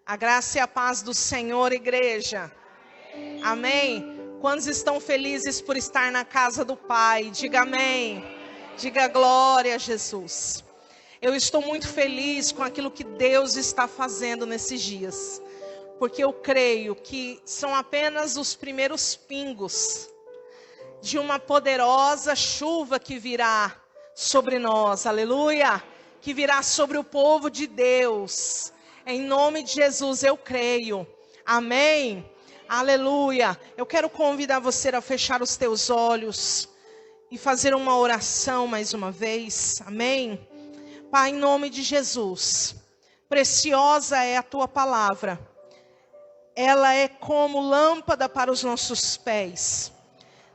A graça e a paz do Senhor, igreja. Amém. Quantos estão felizes por estar na casa do Pai? Diga amém. Diga glória a Jesus. Eu estou muito feliz com aquilo que Deus está fazendo nesses dias. Porque eu creio que são apenas os primeiros pingos de uma poderosa chuva que virá sobre nós. Aleluia. Que virá sobre o povo de Deus. Em nome de Jesus eu creio. Amém. Aleluia. Eu quero convidar você a fechar os teus olhos e fazer uma oração mais uma vez. Amém. Pai, em nome de Jesus. Preciosa é a tua palavra. Ela é como lâmpada para os nossos pés.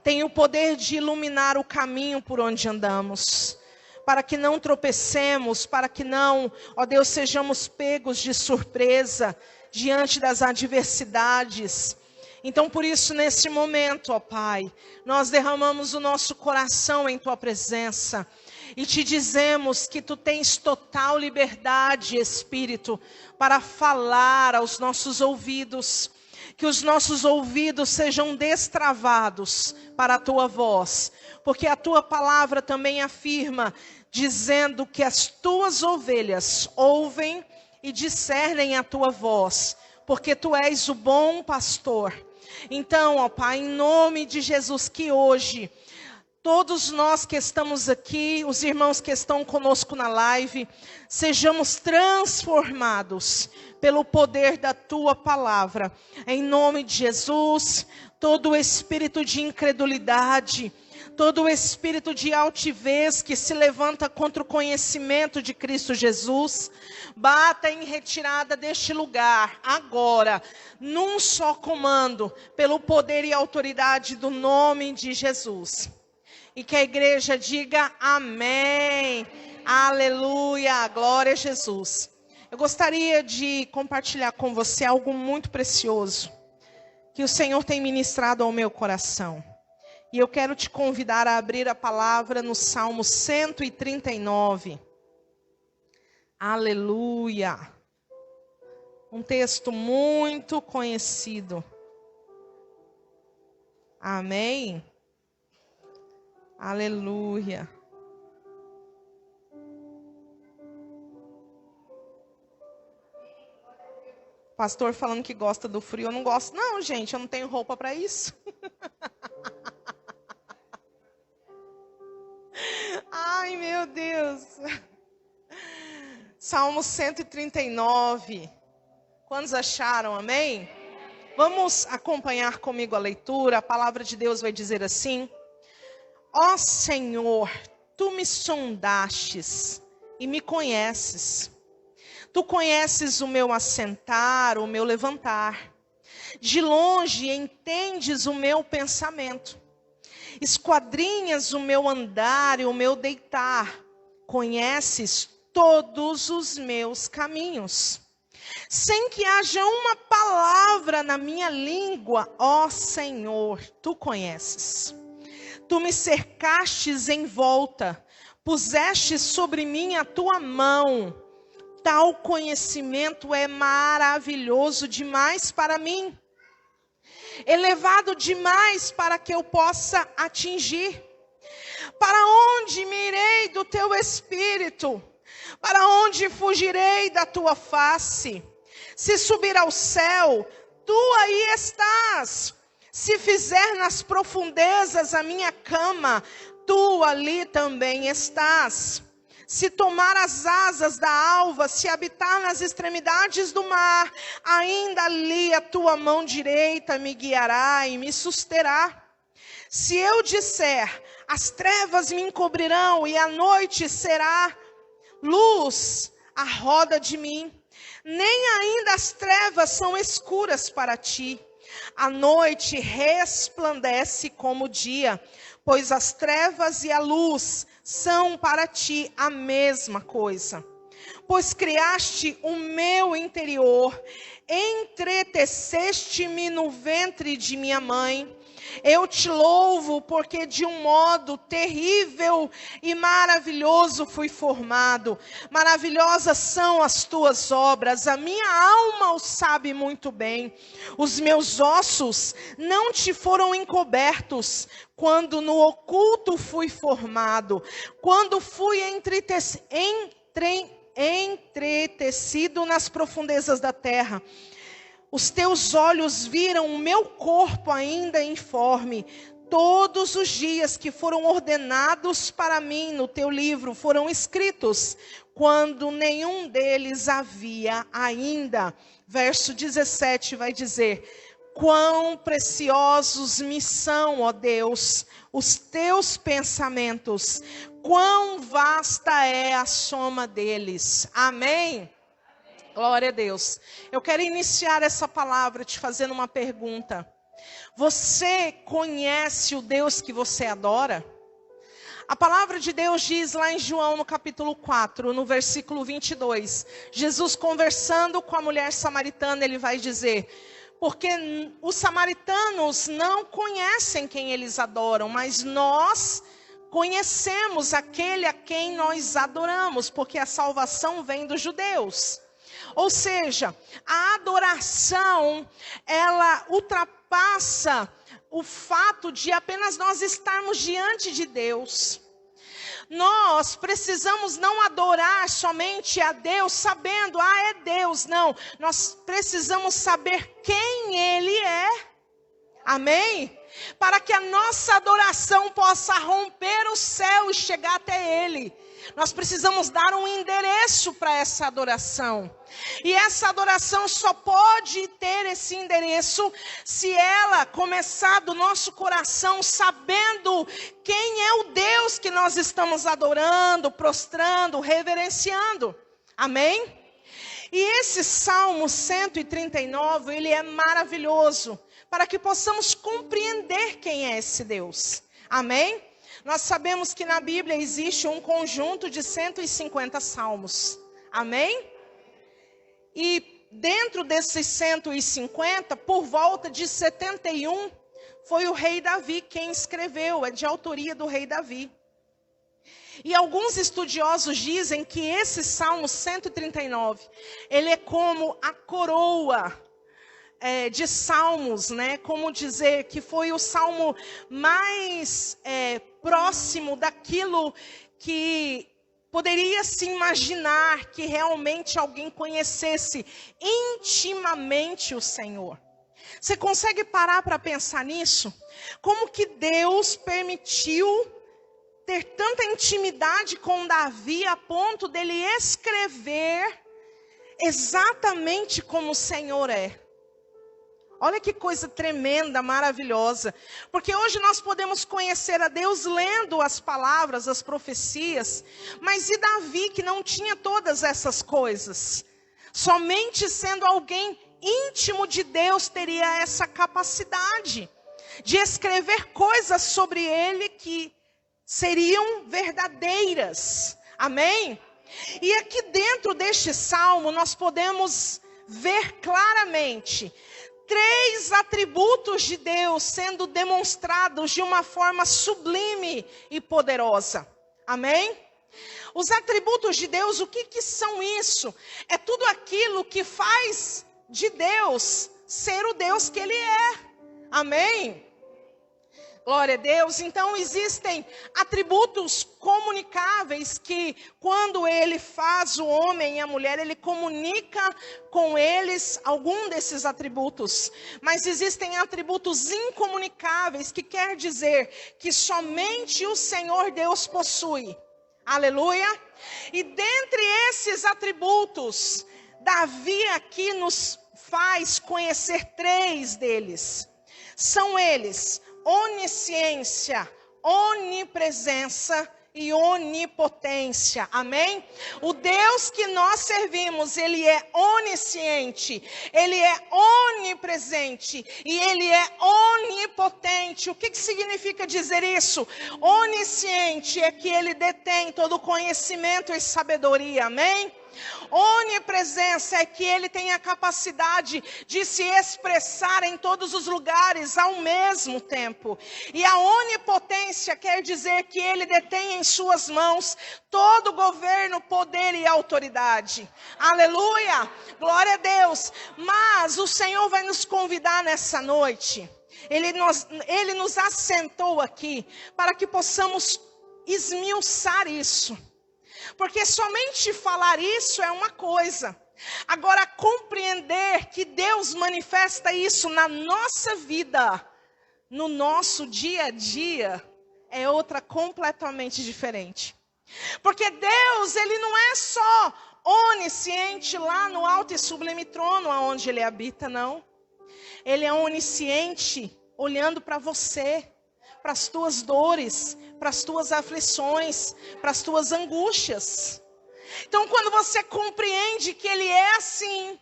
Tem o poder de iluminar o caminho por onde andamos. Para que não tropecemos, para que não, ó Deus, sejamos pegos de surpresa diante das adversidades. Então, por isso, nesse momento, ó Pai, nós derramamos o nosso coração em Tua presença e te dizemos que Tu tens total liberdade, Espírito, para falar aos nossos ouvidos. Que os nossos ouvidos sejam destravados para a Tua voz, porque a Tua palavra também afirma, dizendo que as Tuas ovelhas ouvem e discernem a Tua voz, porque Tu és o bom pastor. Então, ó Pai, em nome de Jesus, que hoje, todos nós que estamos aqui, os irmãos que estão conosco na live, sejamos transformados pelo poder da Tua palavra. Em nome de Jesus, todo o espírito de incredulidade, todo o espírito de altivez que se levanta contra o conhecimento de Cristo Jesus, bata em retirada deste lugar, agora, num só comando, pelo poder e autoridade do nome de Jesus. E que a igreja diga amém, aleluia, glória a Jesus. Eu gostaria de compartilhar com você algo muito precioso, que o Senhor tem ministrado ao meu coração. E eu quero te convidar a abrir a palavra no Salmo 139. Aleluia. Um texto muito conhecido. Amém. Aleluia. Pastor falando que gosta do frio, eu não gosto. Não, gente, eu não tenho roupa para isso. Ai, meu Deus. Salmo 139. Quantos acharam? Amém? Vamos acompanhar comigo a leitura. A palavra de Deus vai dizer assim: Ó Senhor, Tu me sondastes e me conheces. Tu conheces o meu assentar, o meu levantar. De longe entendes o meu pensamento. Esquadrinhas o meu andar e o meu deitar. Conheces todos os meus caminhos. Sem que haja uma palavra na minha língua, ó Senhor, Tu conheces. Tu me cercastes em volta, puseste sobre mim a Tua mão. Tal conhecimento é maravilhoso demais para mim. Elevado demais para que eu possa atingir. Para onde me irei do Teu Espírito? Para onde fugirei da Tua face? Se subir ao céu, Tu aí estás. Se fizer nas profundezas a minha cama, Tu ali também estás. Se tomar as asas da alva, se habitar nas extremidades do mar, ainda ali a Tua mão direita me guiará e me susterá. Se eu disser, as trevas me encobrirão e a noite será luz à roda de mim, nem ainda as trevas são escuras para Ti. A noite resplandece como o dia, pois as trevas e a luz são para Ti a mesma coisa. Pois criaste o meu interior, entreteceste-me no ventre de minha mãe. Eu te louvo porque de um modo terrível e maravilhoso fui formado. Maravilhosas são as tuas obras, a minha alma o sabe muito bem. Os meus ossos não te foram encobertos, quando no oculto fui formado, quando fui entretecido nas profundezas da terra. Os teus olhos viram o meu corpo ainda informe. Todos os dias que foram ordenados para mim no teu livro foram escritos, quando nenhum deles havia ainda. Verso 17 vai dizer: quão preciosos me são, ó Deus, os teus pensamentos, quão vasta é a soma deles. Amém? Glória a Deus. Eu quero iniciar essa palavra te fazendo uma pergunta. Você conhece o Deus que você adora? A palavra de Deus diz lá em João, no capítulo 4, no versículo 22. Jesus conversando com a mulher samaritana, ele vai dizer: porque os samaritanos não conhecem quem eles adoram, mas nós conhecemos aquele a quem nós adoramos, porque a salvação vem dos judeus. Ou seja, a adoração, ela ultrapassa o fato de apenas nós estarmos diante de Deus. Nós precisamos não adorar somente a Deus sabendo, é Deus. Não, nós precisamos saber quem Ele é. Amém? Para que a nossa adoração possa romper o céu e chegar até Ele. Nós precisamos dar um endereço para essa adoração. E essa adoração só pode ter esse endereço se ela começar do nosso coração sabendo quem é o Deus que nós estamos adorando, prostrando, reverenciando. Amém? E esse Salmo 139, ele é maravilhoso para que possamos compreender quem é esse Deus. Amém? Nós sabemos que na Bíblia existe um conjunto de 150 salmos. Amém? E dentro desses 150, por volta de 71, foi o rei Davi quem escreveu, é de autoria do rei Davi. E alguns estudiosos dizem que esse Salmo 139, ele é como a coroa de salmos, né? Como dizer que foi o salmo mais próximo daquilo que poderia se imaginar que realmente alguém conhecesse intimamente o Senhor. Você consegue parar para pensar nisso? Como que Deus permitiu ter tanta intimidade com Davi a ponto dele escrever exatamente como o Senhor é? Olha que coisa tremenda, maravilhosa. Porque hoje nós podemos conhecer a Deus lendo as palavras, as profecias. Mas e Davi, que não tinha todas essas coisas? Somente sendo alguém íntimo de Deus teria essa capacidade de escrever coisas sobre ele que seriam verdadeiras. Amém? E aqui dentro deste salmo nós podemos ver claramente 3 atributos de Deus sendo demonstrados de uma forma sublime e poderosa. Amém? Os atributos de Deus, o que são isso? É tudo aquilo que faz de Deus ser o Deus que Ele é. Amém? Glória a Deus. Então existem atributos comunicáveis que quando Ele faz o homem e a mulher, Ele comunica com eles algum desses atributos. Mas existem atributos incomunicáveis, que quer dizer que somente o Senhor Deus possui. Aleluia. E dentre esses atributos, Davi aqui nos faz conhecer 3 deles. São eles: onisciência, onipresença e onipotência. Amém? O Deus que nós servimos, Ele é onisciente, Ele é onipresente e Ele é onipotente. O que significa dizer isso? Onisciente é que Ele detém todo conhecimento e sabedoria. Amém? Onipresença é que ele tem a capacidade de se expressar em todos os lugares ao mesmo tempo. E a onipotência quer dizer que ele detém em suas mãos todo governo, poder e autoridade. Aleluia! Glória a Deus! Mas o Senhor vai nos convidar nessa noite. Ele nos assentou aqui para que possamos esmiuçar isso. Porque somente falar isso é uma coisa. Agora, compreender que Deus manifesta isso na nossa vida, no nosso dia a dia, é outra completamente diferente. Porque Deus, Ele não é só onisciente lá no alto e sublime trono onde Ele habita, não. Ele é onisciente olhando para você, para as tuas dores, para as tuas aflições, para as tuas angústias. Então, quando você compreende que Ele é assim,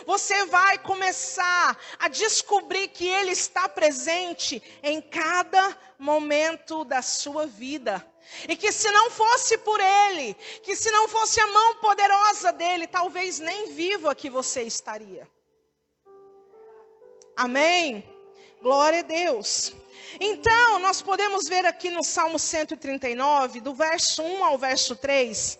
você vai começar a descobrir que Ele está presente em cada momento da sua vida. E que se não fosse por Ele, que se não fosse a mão poderosa dEle, talvez nem vivo aqui você estaria. Amém? Glória a Deus. Então, nós podemos ver aqui no Salmo 139, do verso 1 ao verso 3,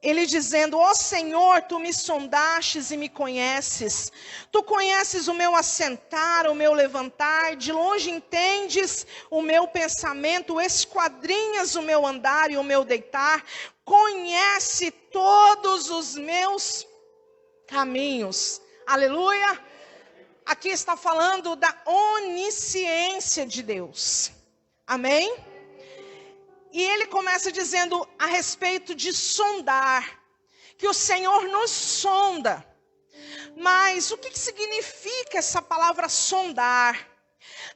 ele dizendo: ó Senhor, Tu me sondastes e me conheces. Tu conheces o meu assentar, o meu levantar. De longe entendes o meu pensamento. Esquadrinhas o meu andar e o meu deitar. Conhece todos os meus caminhos. Aleluia. Aqui está falando da onisciência de Deus. Amém? E ele começa dizendo a respeito de sondar. Que o Senhor nos sonda. Mas o que significa essa palavra sondar?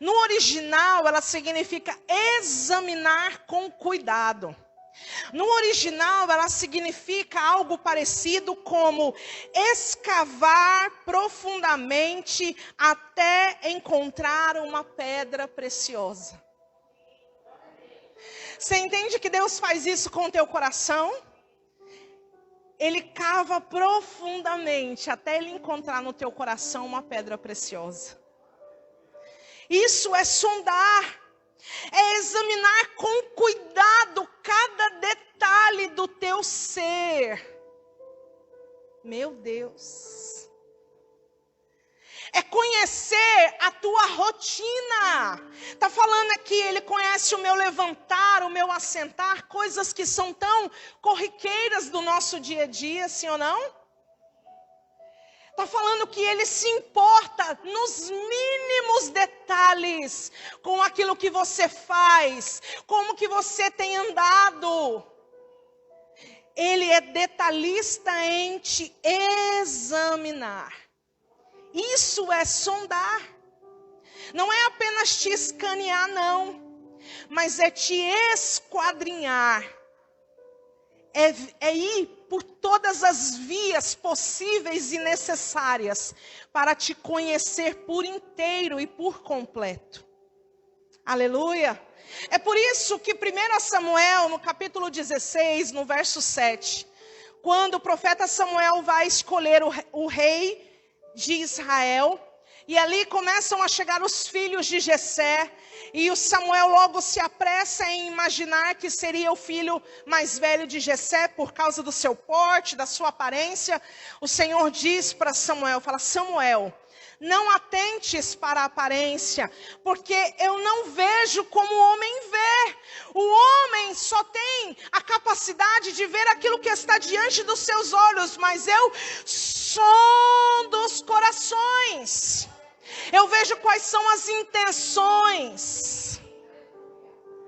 No original, ela significa examinar com cuidado. No original, ela significa algo parecido como escavar profundamente até encontrar uma pedra preciosa. Você entende que Deus faz isso com o teu coração? Ele cava profundamente até ele encontrar no teu coração uma pedra preciosa. Isso é sondar. É examinar com cuidado cada detalhe do teu ser. Meu Deus. É conhecer a tua rotina. Está falando aqui, Ele conhece o meu levantar, o meu assentar, coisas que são tão corriqueiras do nosso dia a dia, sim ou não? Está falando que Ele se importa nos mínimos detalhes com aquilo que você faz, como que você tem andado. Ele é detalhista em te examinar. Isso é sondar. Não é apenas te escanear, não. Mas é te esquadrinhar. É ir por todas as vias possíveis e necessárias para te conhecer por inteiro e por completo. Aleluia. É por isso que 1 Samuel, no capítulo 16, no verso 7, quando o profeta Samuel vai escolher o rei de Israel, e ali começam a chegar os filhos de Jessé, e o Samuel logo se apressa em imaginar que seria o filho mais velho de Jessé, por causa do seu porte, da sua aparência. O Senhor diz para Samuel, fala: Samuel, não atentes para a aparência, porque eu não vejo como o homem vê. O homem só tem a capacidade de ver aquilo que está diante dos seus olhos, mas eu sondo os corações. Eu vejo quais são as intenções.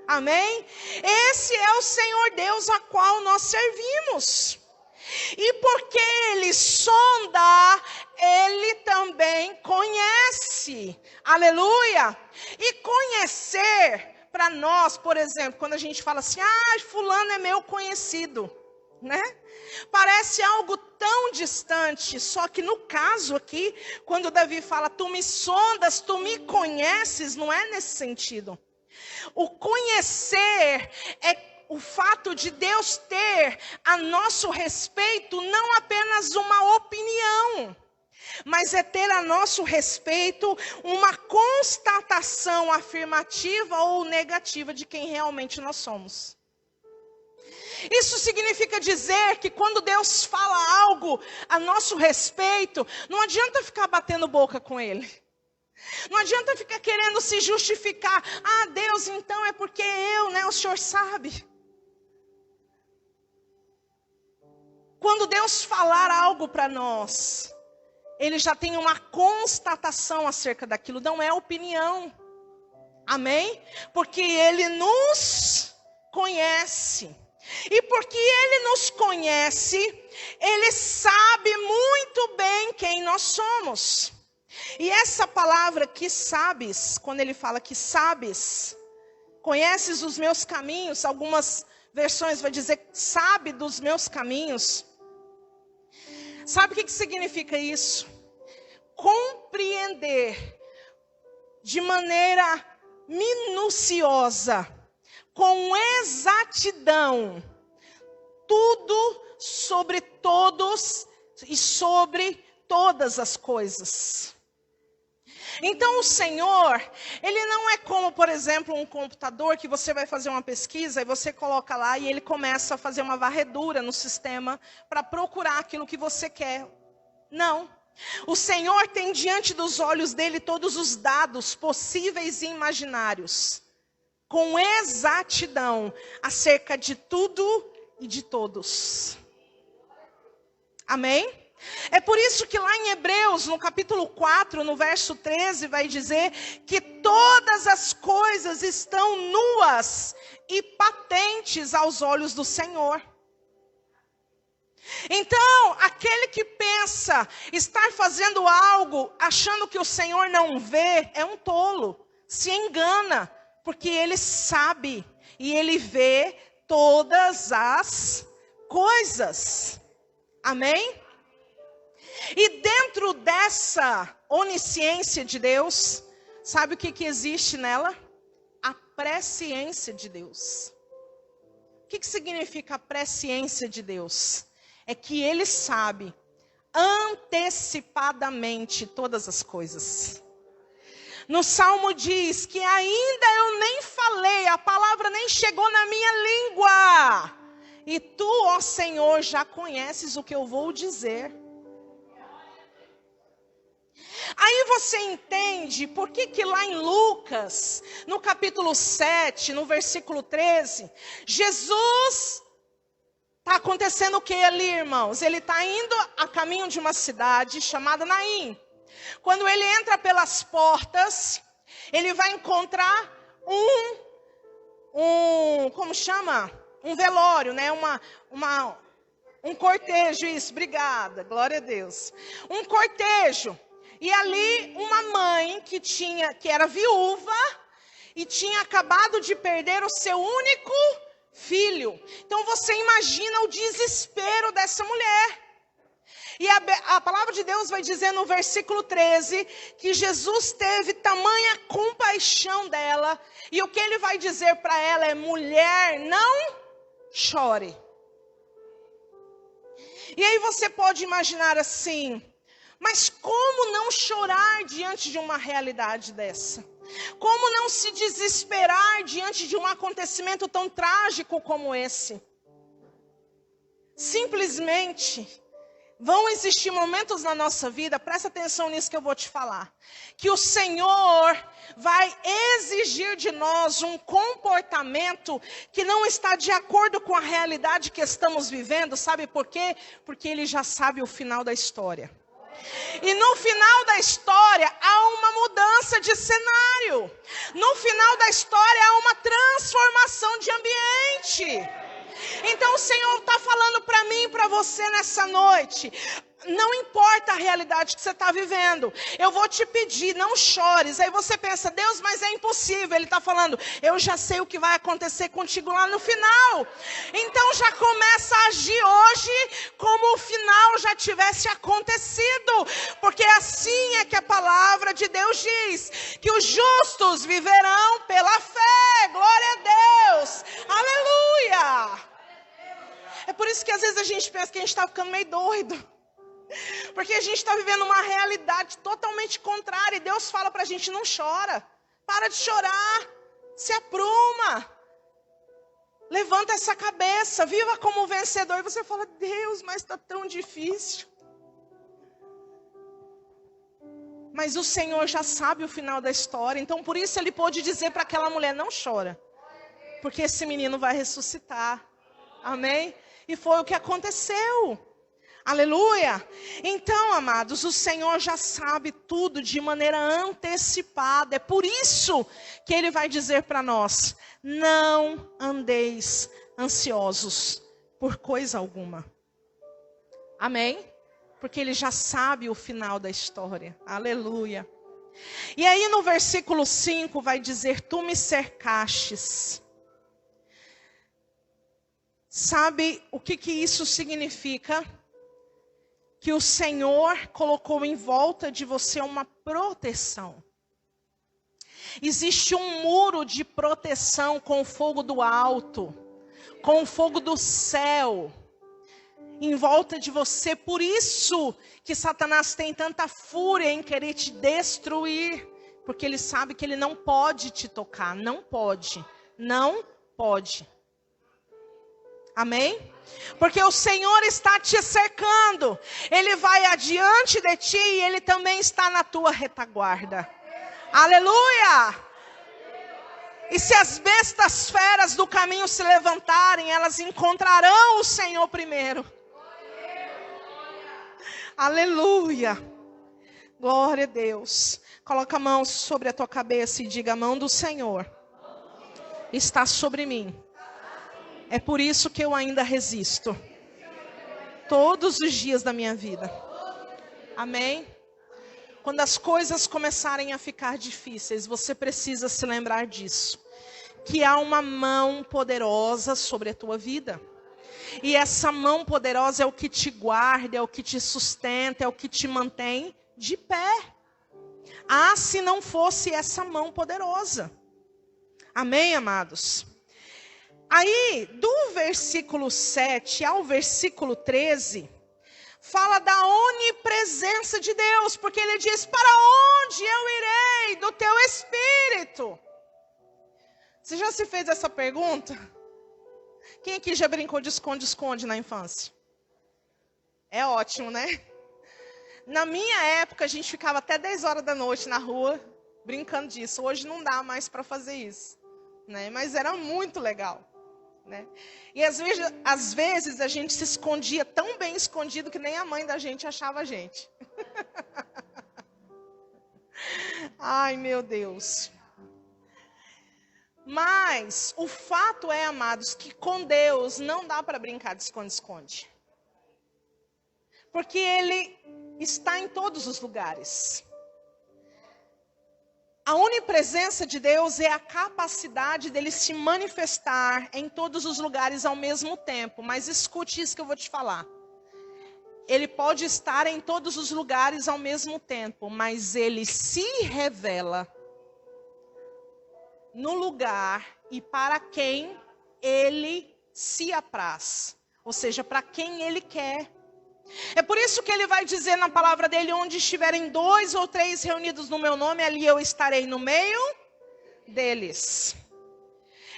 Amém? Esse é o Senhor Deus a qual nós servimos. E porque Ele sonda, Ele também conhece. Aleluia! E conhecer, para nós, por exemplo, quando a gente fala assim, fulano é meu conhecido, né? Parece algo tão distante, só que no caso aqui, quando Davi fala, tu me sondas, tu me conheces, não é nesse sentido. O conhecer é o fato de Deus ter a nosso respeito não apenas uma opinião, mas é ter a nosso respeito uma constatação afirmativa ou negativa de quem realmente nós somos. Isso significa dizer que quando Deus fala algo a nosso respeito, não adianta ficar batendo boca com Ele. Não adianta ficar querendo se justificar. Ah, Deus, então é porque o Senhor sabe. Quando Deus falar algo para nós, Ele já tem uma constatação acerca daquilo, não é opinião. Amém? Porque Ele nos conhece. E porque Ele nos conhece, Ele sabe muito bem quem nós somos. E essa palavra que sabes, quando Ele fala que sabes, conheces os meus caminhos, algumas versões vai dizer sabe dos meus caminhos. Sabe o que significa isso? Compreender de maneira minuciosa, com exatidão, tudo sobre todos e sobre todas as coisas. Então o Senhor, Ele não é como, por exemplo, um computador que você vai fazer uma pesquisa e você coloca lá e ele começa a fazer uma varredura no sistema para procurar aquilo que você quer. Não. O Senhor tem diante dos olhos dele todos os dados possíveis e imaginários, com exatidão, acerca de tudo e de todos. Amém? É por isso que lá em Hebreus, no capítulo 4, no verso 13, vai dizer que todas as coisas estão nuas e patentes aos olhos do Senhor. Então, aquele que pensa estar fazendo algo achando que o Senhor não vê, é um tolo, se engana, porque Ele sabe e Ele vê todas as coisas. Amém? E dentro dessa onisciência de Deus, sabe o que existe nela? A presciência de Deus. O que significa a presciência de Deus? É que Ele sabe antecipadamente todas as coisas. No Salmo diz que ainda eu nem falei, a palavra nem chegou na minha língua. E tu, ó Senhor, já conheces o que eu vou dizer. Aí você entende por que lá em Lucas, no capítulo 7, no versículo 13, Jesus, está acontecendo o que ali, irmãos? Ele está indo a caminho de uma cidade chamada Naim. Quando ele entra pelas portas, ele vai encontrar como chama? Um velório, né? Um cortejo, isso, obrigada, glória a Deus. Um cortejo. E ali uma mãe que era viúva e tinha acabado de perder o seu único filho. Então você imagina o desespero dessa mulher. E a palavra de Deus vai dizer no versículo 13 que Jesus teve tamanha compaixão dela. E o que Ele vai dizer para ela é: mulher, não chore. E aí você pode imaginar assim: mas como não chorar diante de uma realidade dessa? Como não se desesperar diante de um acontecimento tão trágico como esse? Simplesmente, vão existir momentos na nossa vida, presta atenção nisso que eu vou te falar, que o Senhor vai exigir de nós um comportamento que não está de acordo com a realidade que estamos vivendo. Sabe por quê? Porque Ele já sabe o final da história. E no final da história há uma mudança de cenário. No final da história há uma transformação de ambiente. Então o Senhor está falando para mim e para você nessa noite: Não importa a realidade que você está vivendo. Eu vou te pedir, não chores. Aí você pensa, Deus, mas é impossível. Ele está falando, eu já sei o que vai acontecer contigo lá no final. Então já começa a agir hoje como o final já tivesse acontecido. Porque assim é que a palavra de Deus diz, que os justos viverão pela fé. Glória a Deus. Aleluia. É por isso que às vezes a gente pensa que a gente está ficando meio doido. Porque a gente está vivendo uma realidade totalmente contrária. E Deus fala para a gente, não chora. Para de chorar. Se apruma. Levanta essa cabeça. Viva como vencedor. E você fala, Deus, mas está tão difícil. Mas o Senhor já sabe o final da história. Então por isso Ele pôde dizer para aquela mulher, não chora. Porque esse menino vai ressuscitar. Amém? E foi o que aconteceu. Aleluia! Então, amados, o Senhor já sabe tudo de maneira antecipada. É por isso que Ele vai dizer para nós, não andeis ansiosos por coisa alguma. Amém? Porque Ele já sabe o final da história. Aleluia! E aí no versículo 5 vai dizer, tu me cercastes. Sabe o que isso significa? Que o Senhor colocou em volta de você uma proteção. Existe um muro de proteção com o fogo do alto, com o fogo do céu, em volta de você. Por isso que Satanás tem tanta fúria em querer te destruir, porque ele sabe que ele não pode te tocar, não pode, não pode. Amém? Porque o Senhor está te cercando. Ele vai adiante de ti e Ele também está na tua retaguarda. Aleluia! E se as bestas feras do caminho se levantarem, elas encontrarão o Senhor primeiro. Aleluia! Glória a Deus. Coloca a mão sobre a tua cabeça e diga, a mão do Senhor está sobre mim. É por isso que eu ainda resisto. Todos os dias da minha vida. Amém? Quando as coisas começarem a ficar difíceis, você precisa se lembrar disso. Que há uma mão poderosa sobre a tua vida. E essa mão poderosa é o que te guarda, é o que te sustenta, é o que te mantém de pé. Ah, se não fosse essa mão poderosa. Amém, amados? Aí, do versículo 7 ao versículo 13, fala da onipresença de Deus, porque ele diz, para onde eu irei do teu Espírito? Você já se fez essa pergunta? Quem aqui já brincou de esconde-esconde na infância? É ótimo, né? Na minha época, a gente ficava até 10 horas da noite na rua, brincando disso. Hoje não dá mais para fazer isso, né? Mas era muito legal. Né? E às vezes a gente se escondia tão bem escondido que nem a mãe da gente achava a gente. Ai, meu Deus. Mas o fato é, amados, que com Deus não dá para brincar de esconde-esconde. Porque Ele está em todos os lugares. A onipresença de Deus é a capacidade dele se manifestar em todos os lugares ao mesmo tempo. Mas escute isso que eu vou te falar. Ele pode estar em todos os lugares ao mesmo tempo, mas ele se revela no lugar e para quem ele se apraz. Ou seja, para quem ele quer. É por isso que ele vai dizer na palavra dele, onde estiverem 2 ou 3 reunidos no meu nome, ali eu estarei no meio deles.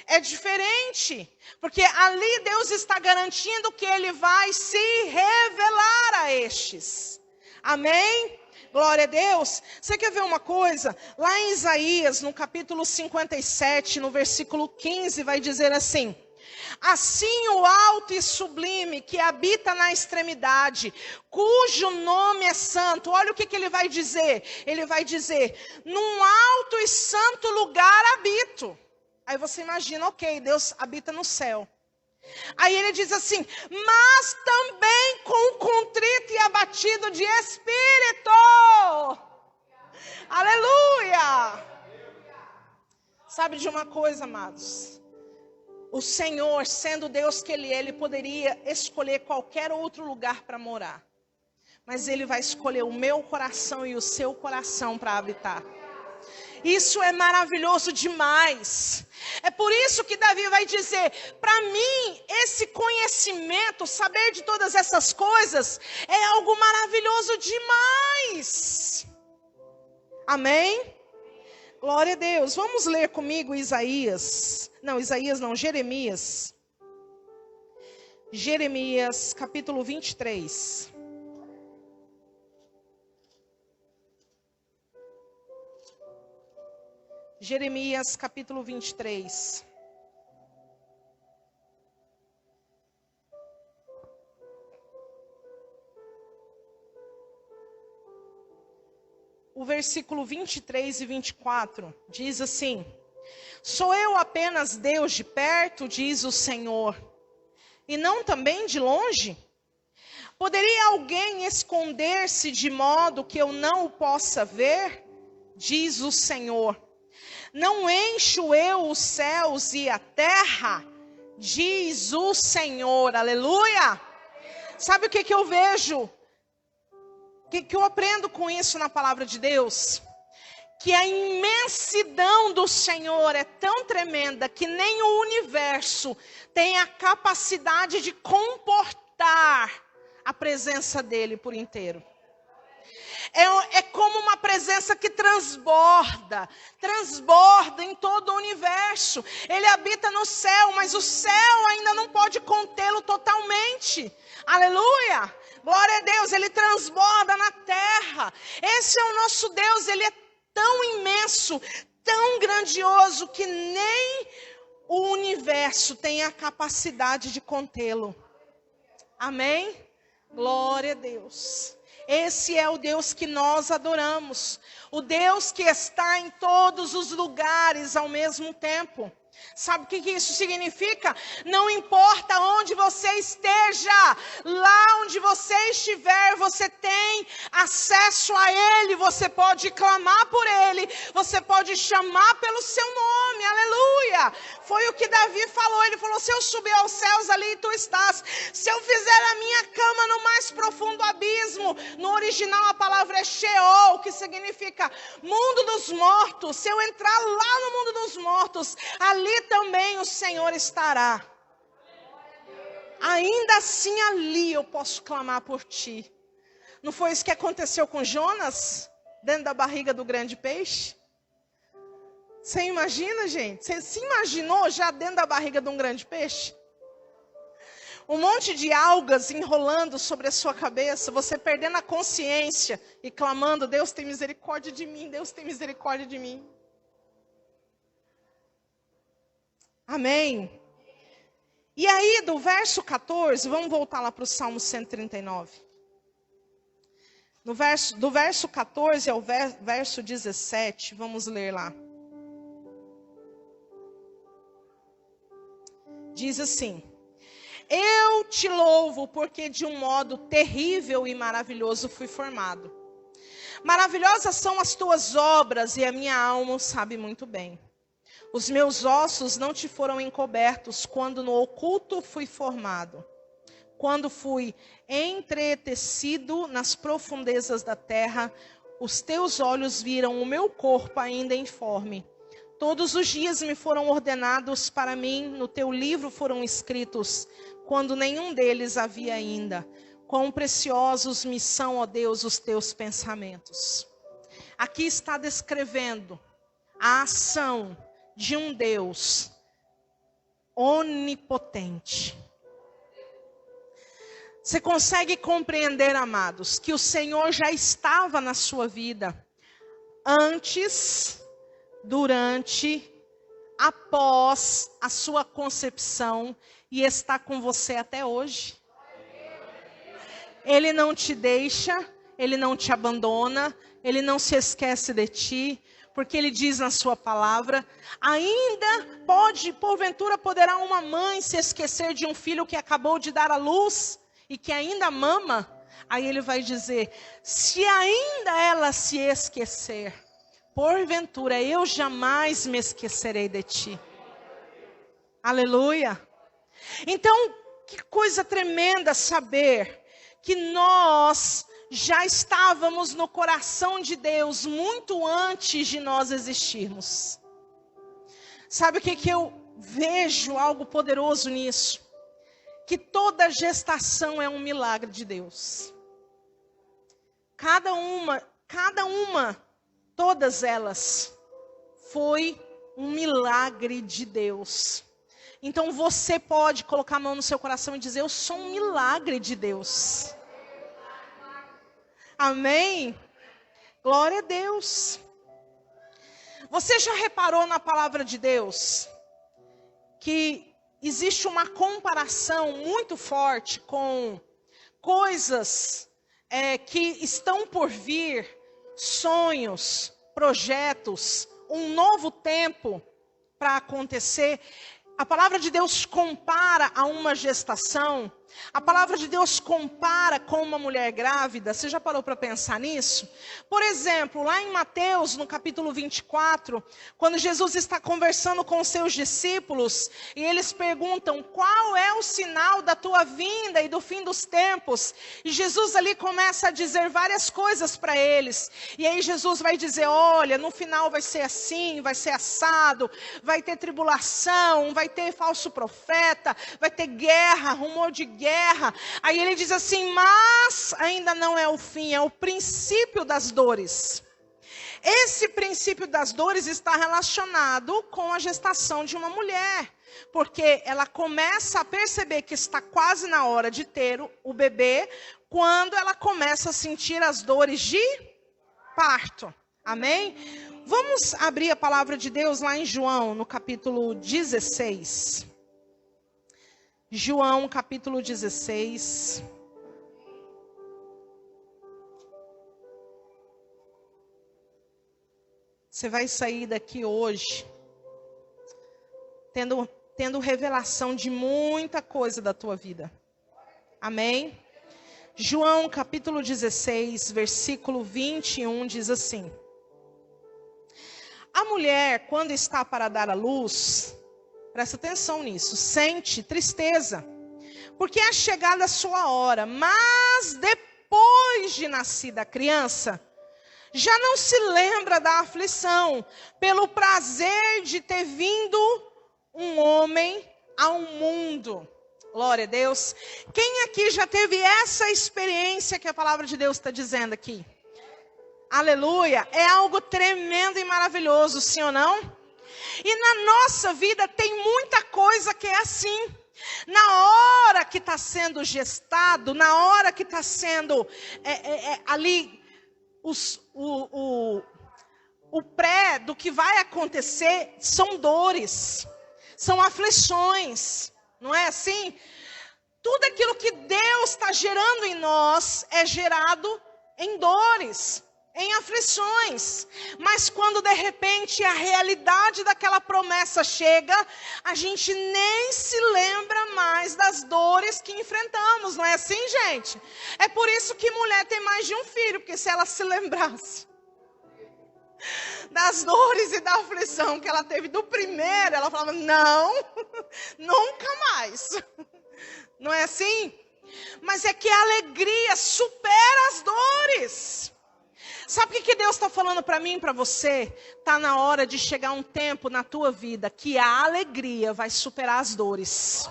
É diferente, porque ali Deus está garantindo que Ele vai se revelar a estes. Amém? Glória a Deus. Você quer ver uma coisa? Lá em Isaías, no capítulo 57, no versículo 15, vai dizer assim: assim o alto e sublime que habita na extremidade, cujo nome é santo. Olha o que ele vai dizer. Ele vai dizer, num alto e santo lugar habito. Aí você imagina, ok, Deus habita no céu. Aí ele diz assim, mas também com contrito e abatido de espírito. Aleluia! Sabe de uma coisa, amados? O Senhor, sendo Deus que Ele poderia escolher qualquer outro lugar para morar. Mas Ele vai escolher o meu coração e o seu coração para habitar. Isso é maravilhoso demais. É por isso que Davi vai dizer, para mim, esse conhecimento, saber de todas essas coisas, é algo maravilhoso demais. Amém? Glória a Deus. Vamos ler comigo Jeremias. Jeremias, capítulo 23. Jeremias, capítulo 23. O versículo 23 e 24 diz assim: sou eu apenas Deus de perto, diz o Senhor, e não também de longe? Poderia alguém esconder-se de modo que eu não o possa ver? Diz o Senhor. Não encho eu os céus e a terra? Diz o Senhor. Aleluia! Sabe o que eu vejo? O que eu aprendo com isso na palavra de Deus? Que a imensidão do Senhor é tão tremenda que nem o universo tem a capacidade de comportar a presença dele por inteiro. É como uma presença que transborda em todo o universo. Ele habita no céu, mas o céu ainda não pode contê-lo totalmente. Aleluia! Glória a Deus, ele transborda na terra. Esse é o nosso Deus, ele é tão imenso, tão grandioso, que nem o universo tem a capacidade de contê-lo. Amém? Glória a Deus. Esse é o Deus que nós adoramos. O Deus que está em todos os lugares ao mesmo tempo. Sabe o que isso significa? Não importa onde você esteja, lá onde você estiver, você tem acesso a Ele, você pode clamar por Ele, você pode chamar pelo seu nome, aleluia. Foi o que Davi falou, ele falou, se eu subir aos céus, ali tu estás. Se eu fizer a minha cama no mais profundo abismo, no original a palavra é Sheol, que significa mundo dos mortos. Se eu entrar lá no mundo dos mortos, ali também o Senhor estará. Ainda assim ali eu posso clamar por ti. Não foi isso que aconteceu com Jonas? Dentro da barriga do grande peixe? Você imagina, gente? Você se imaginou já dentro da barriga de um grande peixe? Um monte de algas enrolando sobre a sua cabeça, você perdendo a consciência e clamando, Deus tem misericórdia de mim, Deus tem misericórdia de mim. Amém. E aí, do verso 14, vamos voltar lá para o Salmo 139. Do verso 14 ao verso 17, vamos ler lá. Diz assim: eu te louvo porque de um modo terrível e maravilhoso fui formado. Maravilhosas são as tuas obras e a minha alma o sabe muito bem. Os meus ossos não te foram encobertos quando no oculto fui formado. Quando fui entretecido nas profundezas da terra, os teus olhos viram o meu corpo ainda informe. Todos os dias me foram ordenados para mim, no teu livro foram escritos, quando nenhum deles havia ainda. Quão preciosos me são, ó Deus, os teus pensamentos. Aqui está descrevendo a ação de um Deus onipotente. Você consegue compreender, amados, que o Senhor já estava na sua vida antes, durante, após a sua concepção e está com você até hoje? Ele não te deixa, Ele não te abandona, Ele não se esquece de ti. Porque ele diz na sua palavra, porventura poderá uma mãe se esquecer de um filho que acabou de dar à luz e que ainda mama? Aí ele vai dizer, se ainda ela se esquecer, porventura eu jamais me esquecerei de ti. Aleluia. Então, que coisa tremenda saber que nós já estávamos no coração de Deus muito antes de nós existirmos. Sabe o que eu vejo algo poderoso nisso? Que toda gestação é um milagre de Deus. Cada uma, todas elas, foi um milagre de Deus. Então você pode colocar a mão no seu coração e dizer, eu sou um milagre de Deus. Amém? Glória a Deus. Você já reparou na palavra de Deus que existe uma comparação muito forte com coisas que estão por vir, sonhos, projetos, um novo tempo para acontecer? A palavra de Deus compara a uma gestação. A palavra de Deus compara com uma mulher grávida. Você já parou para pensar nisso? Por exemplo, lá em Mateus, no capítulo 24, quando Jesus está conversando com os seus discípulos, e eles perguntam, qual é o sinal da tua vinda e do fim dos tempos? E Jesus ali começa a dizer várias coisas para eles. E aí Jesus vai dizer, olha, no final vai ser assim, vai ser assado, vai ter tribulação, vai ter falso profeta, vai ter guerra, rumor de guerra. Aí ele diz assim, mas ainda não é o fim, é o princípio das dores. Esse princípio das dores está relacionado com a gestação de uma mulher, porque ela começa a perceber que está quase na hora de ter o bebê, quando ela começa a sentir as dores de parto. Amém? Vamos abrir a palavra de Deus lá em João, no capítulo 16. João, capítulo 16. Você vai sair daqui hoje tendo revelação de muita coisa da tua vida. Amém? João, capítulo 16, versículo 21, diz assim. A mulher, quando está para dar à luz, presta atenção nisso, sente tristeza, porque é chegada a sua hora, mas depois de nascida a criança, já não se lembra da aflição, pelo prazer de ter vindo um homem ao mundo. Glória a Deus. Quem aqui já teve essa experiência que a palavra de Deus está dizendo aqui? Aleluia. É algo tremendo e maravilhoso, sim ou não? E na nossa vida tem muita coisa que é assim. Na hora que está sendo gestado, na hora que está sendo ali o pré do que vai acontecer, são dores, são aflições, não é assim? Tudo aquilo que Deus está gerando em nós é gerado em dores, em aflições, mas quando de repente a realidade daquela promessa chega, a gente nem se lembra mais das dores que enfrentamos, não é assim, gente? É por isso que mulher tem mais de um filho, porque se ela se lembrasse das dores e da aflição que ela teve do primeiro, ela falava, não, nunca mais, não é assim? Mas é que a alegria supera as dores. Sabe o que Deus está falando para mim e para você? Está na hora de chegar um tempo na tua vida que a alegria vai superar as dores.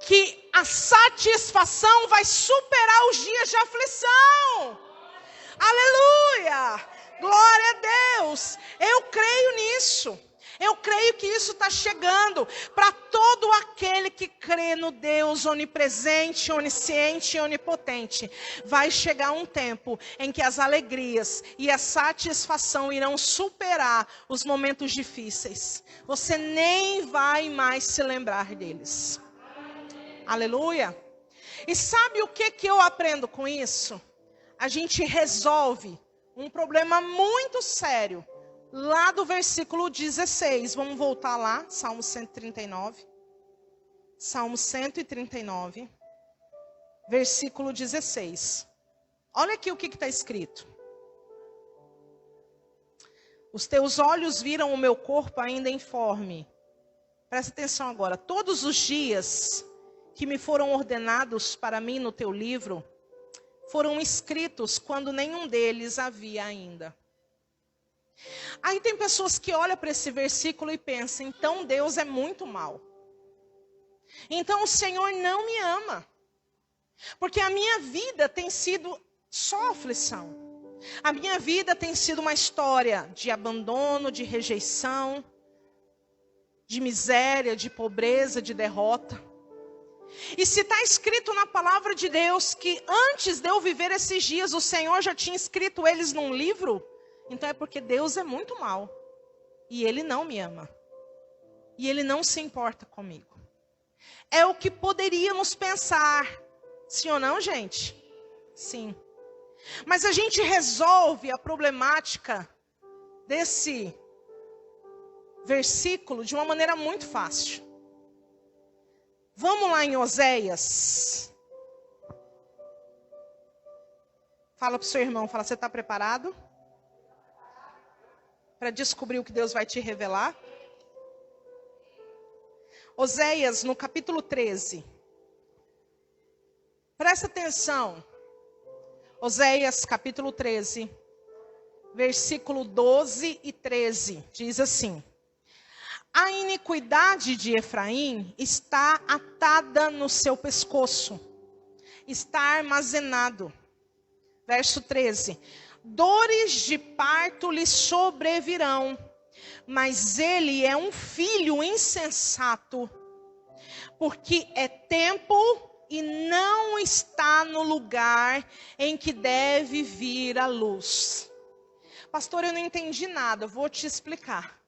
Que a satisfação vai superar os dias de aflição. Aleluia! Glória a Deus! Eu creio nisso. Eu creio que isso está chegando para todo aquele que crê no Deus onipresente, onisciente e onipotente. Vai chegar um tempo em que as alegrias e a satisfação irão superar os momentos difíceis. Você nem vai mais se lembrar deles. Aleluia! E sabe o que eu aprendo com isso? A gente resolve um problema muito sério. Lá do versículo 16, vamos voltar lá, Salmo 139. Salmo 139, versículo 16. Olha aqui o que está escrito. Os teus olhos viram o meu corpo ainda informe. Presta atenção agora. Todos os dias que me foram ordenados para mim no teu livro, foram escritos quando nenhum deles havia ainda. Aí tem pessoas que olham para esse versículo e pensam, então Deus é muito mau. Então o Senhor não me ama. Porque a minha vida tem sido só aflição. A minha vida tem sido uma história de abandono, de rejeição, de miséria, de pobreza, de derrota. E se está escrito na palavra de Deus que antes de eu viver esses dias, o Senhor já tinha escrito eles num livro, então é porque Deus é muito mau. E Ele não me ama. E Ele não se importa comigo. É o que poderíamos pensar. Sim ou não, gente? Sim. Mas a gente resolve a problemática desse versículo de uma maneira muito fácil. Vamos lá em Oséias. Fala para o seu irmão, fala, você está preparado? Para descobrir o que Deus vai te revelar? Oséias, no capítulo 13. Presta atenção. Oséias, capítulo 13, versículo 12 e 13. Diz assim. A iniquidade de Efraim está atada no seu pescoço. Está armazenado. Verso 13. Dores de parto lhe sobrevirão, mas ele é um filho insensato, porque é tempo e não está no lugar em que deve vir a luz. Pastor, eu não entendi nada, vou te explicar.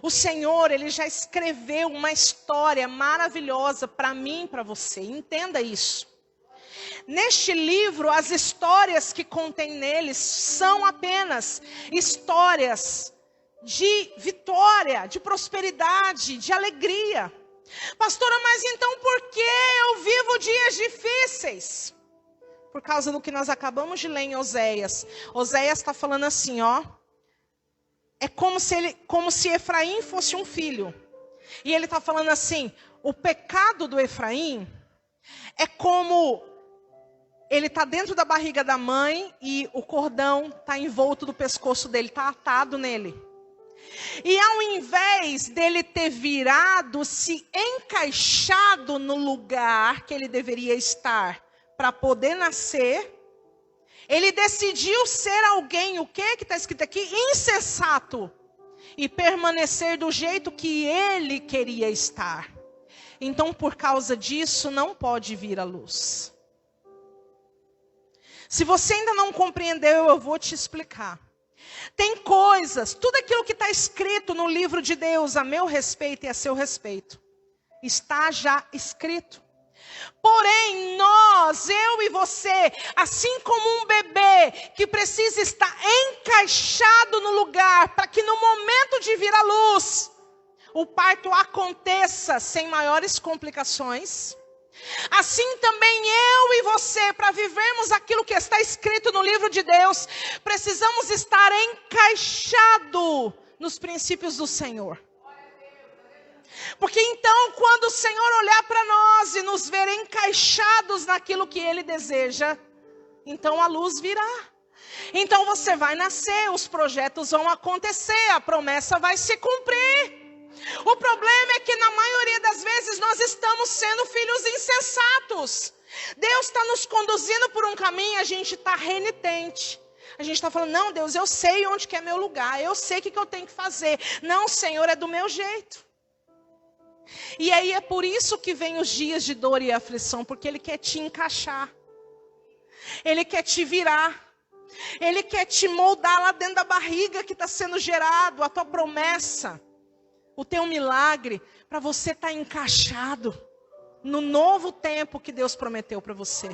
O Senhor, Ele já escreveu uma história maravilhosa para mim e para você, entenda isso. Neste livro, as histórias que contém neles são apenas histórias de vitória, de prosperidade, de alegria. Pastora, mas então por que eu vivo dias difíceis? Por causa do que nós acabamos de ler em Oséias. Oséias está falando assim, ó. É como se Efraim fosse um filho. E ele está falando assim, o pecado do Efraim é como ele está dentro da barriga da mãe e o cordão está envolto do pescoço dele, está atado nele. E ao invés dele ter virado, se encaixado no lugar que ele deveria estar para poder nascer, ele decidiu ser alguém, o que está escrito aqui? Insensato. E permanecer do jeito que ele queria estar. Então, por causa disso, não pode vir a luz. Se você ainda não compreendeu, eu vou te explicar. Tem coisas, tudo aquilo que está escrito no livro de Deus, a meu respeito e a seu respeito, está já escrito. Porém, nós, eu e você, assim como um bebê que precisa estar encaixado no lugar para que no momento de vir à luz, o parto aconteça sem maiores complicações. Assim também eu e você, para vivermos aquilo que está escrito no livro de Deus, precisamos estar encaixado nos princípios do Senhor. Porque então, quando o Senhor olhar para nós e nos ver encaixados naquilo que Ele deseja, então a luz virá. Então você vai nascer, os projetos vão acontecer, a promessa vai se cumprir. O problema é que na maioria das vezes nós estamos sendo filhos insensatos. Deus está nos conduzindo por um caminho e a gente está renitente. A gente está falando, não Deus, eu sei onde que é meu lugar, eu sei o que eu tenho que fazer. Não Senhor, é do meu jeito. E aí é por isso que vem os dias de dor e aflição, porque Ele quer te encaixar. Ele quer te virar. Ele quer te moldar lá dentro da barriga que está sendo gerado, a tua promessa, o teu milagre, para você estar encaixado no novo tempo que Deus prometeu para você.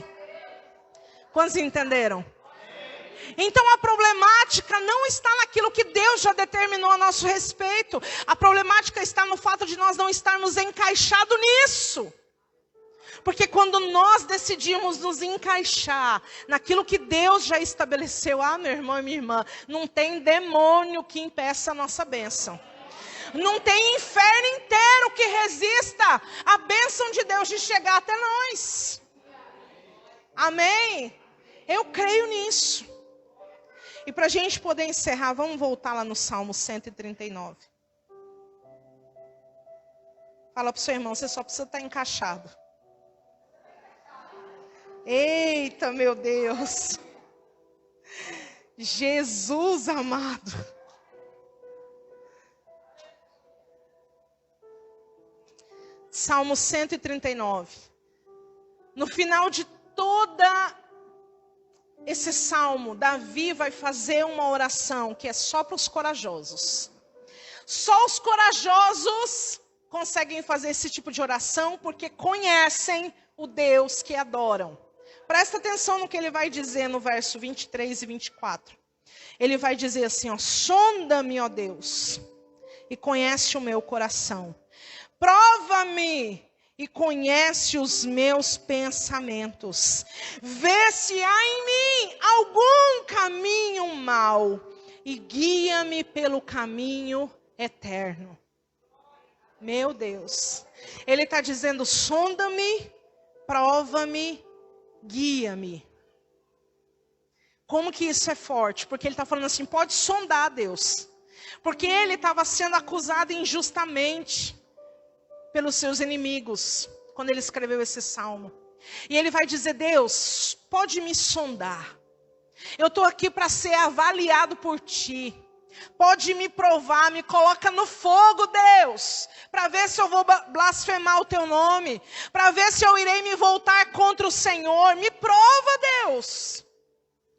Quantos entenderam? Então a problemática não está naquilo que Deus já determinou a nosso respeito. A problemática está no fato de nós não estarmos encaixados nisso. Porque quando nós decidimos nos encaixar naquilo que Deus já estabeleceu, meu irmão e minha irmã, não tem demônio que impeça a nossa bênção. Não tem inferno inteiro que resista a bênção de Deus de chegar até nós. Amém? Eu creio nisso. E para a gente poder encerrar, vamos voltar lá no Salmo 139. Fala para o seu irmão, você só precisa estar encaixado. Eita, meu Deus. Jesus amado. Salmo 139. No final de toda esse salmo, Davi vai fazer uma oração que é só para os corajosos. Só os corajosos conseguem fazer esse tipo de oração porque conhecem o Deus que adoram. Presta atenção no que ele vai dizer no verso 23 e 24. Ele vai dizer assim, ó: sonda-me, ó Deus, e conhece o meu coração. Prova-me e conhece os meus pensamentos. Vê se há em mim algum caminho mau e guia-me pelo caminho eterno. Meu Deus. Ele está dizendo, sonda-me, prova-me, guia-me. Como que isso é forte? Porque ele está falando assim, pode sondar Deus. Porque ele estava sendo acusado injustamente pelos seus inimigos, quando ele escreveu esse salmo. E ele vai dizer, Deus, pode me sondar. Eu estou aqui para ser avaliado por ti. Pode me provar, me coloca no fogo, Deus, para ver se eu vou blasfemar o teu nome, para ver se eu irei me voltar contra o Senhor. Me prova, Deus.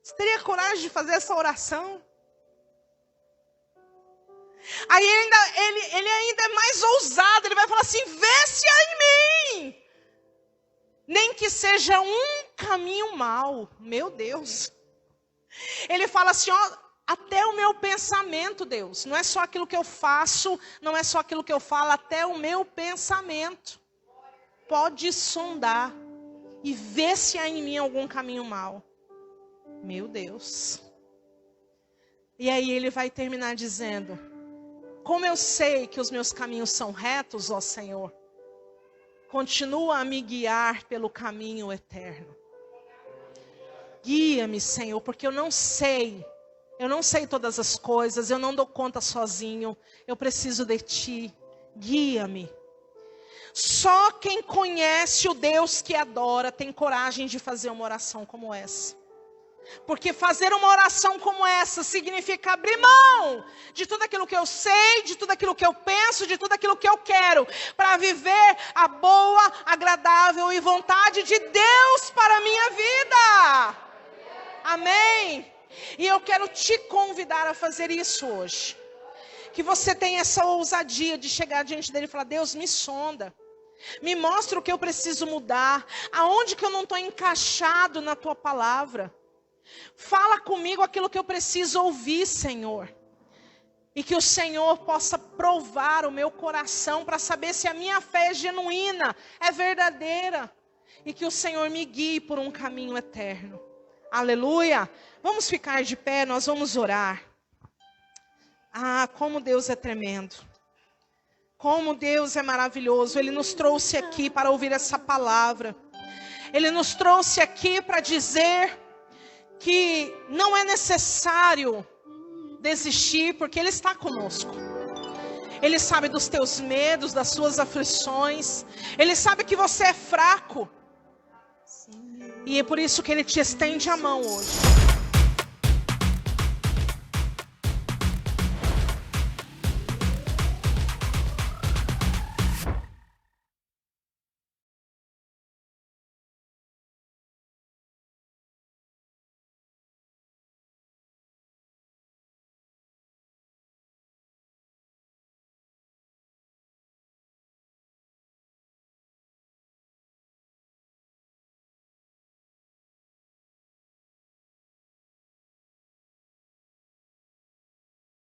Você teria coragem de fazer essa oração? Aí ele ainda é mais ousado, ele vai falar assim, vê se há em mim, nem que seja um caminho mau. Meu Deus. Ele fala assim, ó, até o meu pensamento, Deus. Não é só aquilo que eu faço, não é só aquilo que eu falo, até o meu pensamento. Pode sondar e ver se há em mim algum caminho mau. Meu Deus. E aí ele vai terminar dizendo, como eu sei que os meus caminhos são retos, ó Senhor, continua a me guiar pelo caminho eterno. Guia-me, Senhor, porque eu não sei todas as coisas, eu não dou conta sozinho, eu preciso de Ti. Guia-me. Só quem conhece o Deus que adora tem coragem de fazer uma oração como essa. Porque fazer uma oração como essa significa abrir mão de tudo aquilo que eu sei, de tudo aquilo que eu penso, de tudo aquilo que eu quero, para viver a boa, agradável e vontade de Deus para a minha vida. Amém? E eu quero te convidar a fazer isso hoje. Que você tenha essa ousadia de chegar diante dele e falar, Deus, me sonda. Me mostra o que eu preciso mudar. Aonde que eu não estou encaixado na tua palavra. Fala comigo aquilo que eu preciso ouvir, Senhor. E que o Senhor possa provar o meu coração para saber se a minha fé é genuína, é verdadeira. E que o Senhor me guie por um caminho eterno. Aleluia. Vamos ficar de pé, nós vamos orar. Ah, como Deus é tremendo. Como Deus é maravilhoso. Ele nos trouxe aqui para ouvir essa palavra. Ele nos trouxe aqui para dizer que não é necessário desistir, porque Ele está conosco. Ele sabe dos teus medos, das suas aflições. Ele sabe que você é fraco. E é por isso que Ele te estende a mão hoje.